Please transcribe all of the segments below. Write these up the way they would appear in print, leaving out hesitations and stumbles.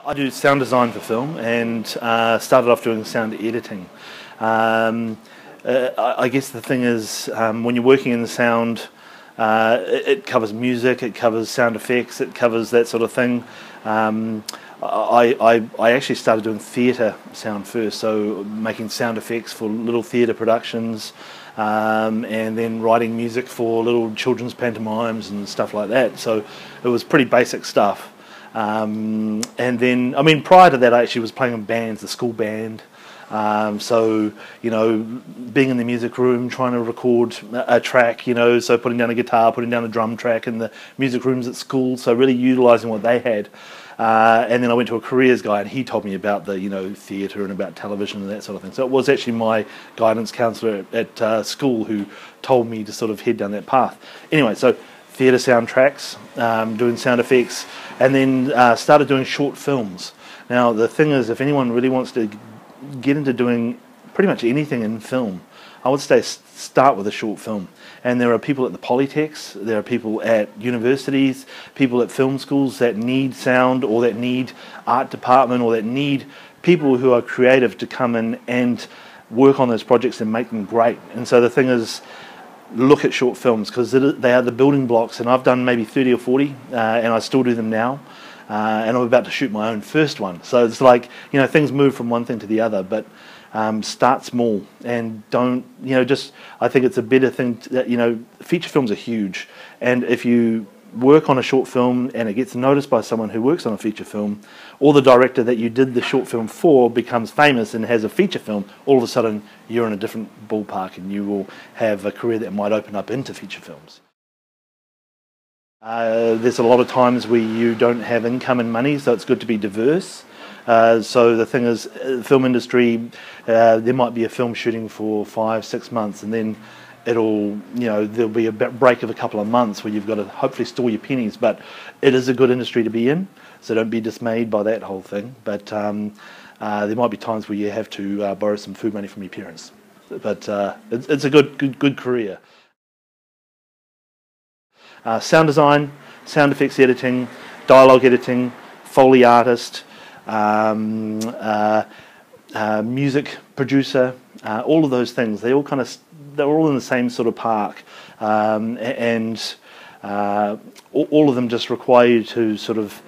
I do sound design for film and started off doing sound editing. I guess the thing is, when you're working in the sound, it covers music, it covers sound effects, it covers that sort of thing. I actually started doing theatre sound first, so making sound effects for little theatre productions, and then writing music for little children's pantomimes and stuff like that. So it was pretty basic stuff. And then, I mean, prior to that, I actually was playing in bands, the school band. So, you know, being in the music room, trying to record a track, you know, so putting down a guitar, putting down a drum track in the music rooms at school, so really utilising what they had. And then I went to a careers guy and he told me about the, you know, theatre and about television and that sort of thing. So it was actually my guidance counsellor at school who told me to sort of head down that path. Anyway, so theatre soundtracks, doing sound effects, and then started doing short films. Now, the thing is, if anyone really wants to get into doing pretty much anything in film, I would say start with a short film. And there are people at the polytechs, there are people at universities, people at film schools that need sound, or that need art department, or that need people who are creative to come in and work on those projects and make them great. And so the thing is, look at short films, because they are the building blocks, and I've done maybe 30 or 40, and I still do them now. And I'm about to shoot my own first one. So it's like, you know, things move from one thing to the other, but start small and don't, you know, just, I think it's a better thing that, you know, feature films are huge. And if you work on a short film and it gets noticed by someone who works on a feature film, or the director that you did the short film for becomes famous and has a feature film, all of a sudden you're in a different ballpark and you will have a career that might open up into feature films. There's a lot of times where you don't have income and money, so it's good to be diverse. So the thing is, the film industry, there might be a film shooting for 5-6 months, and then it'll, you know, there'll be a break of a couple of months where you've got to hopefully store your pennies. But it is a good industry to be in, so don't be dismayed by that whole thing. But there might be times where you have to borrow some food money from your parents. But it's a good career. Sound design, sound effects editing, dialogue editing, Foley artist, music producer, all of those things. They're all in the same sort of park, and all of them just require you to sort of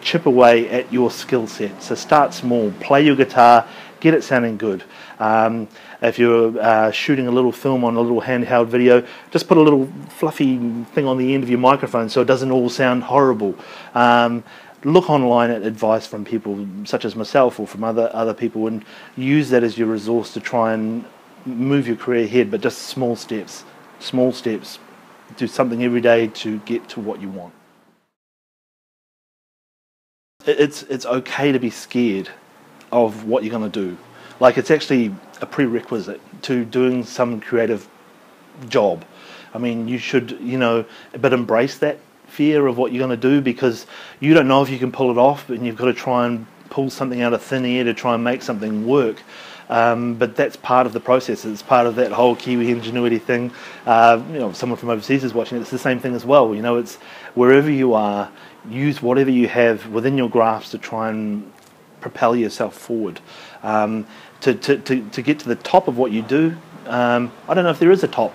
chip away at your skill set. So start small, play your guitar, get it sounding good. If you're shooting a little film on a little handheld video, just put a little fluffy thing on the end of your microphone so it doesn't all sound horrible. Look online at advice from people such as myself or from other people, and use that as your resource to try and move your career ahead, but just small steps. Small steps. Do something every day to get to what you want. It's okay to be scared of what you're going to do. Like, it's actually a prerequisite to doing some creative job. I mean, you should, you know, but embrace that fear of what you're going to do, because you don't know if you can pull it off, and you've got to try and pull something out of thin air to try and make something work. But that's part of the process. It's part of that whole Kiwi ingenuity thing. You know, if someone from overseas is watching it, it's the same thing as well. You know, it's wherever you are, use whatever you have within your grasp to try and propel yourself forward. To get to the top of what you do, I don't know if there is a top,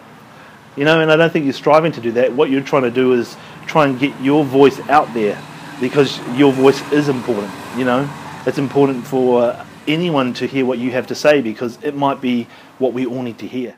you know, and I don't think you're striving to do that. What you're trying to do is try and get your voice out there, because your voice is important, you know. It's important for anyone to hear what you have to say, because it might be what we all need to hear.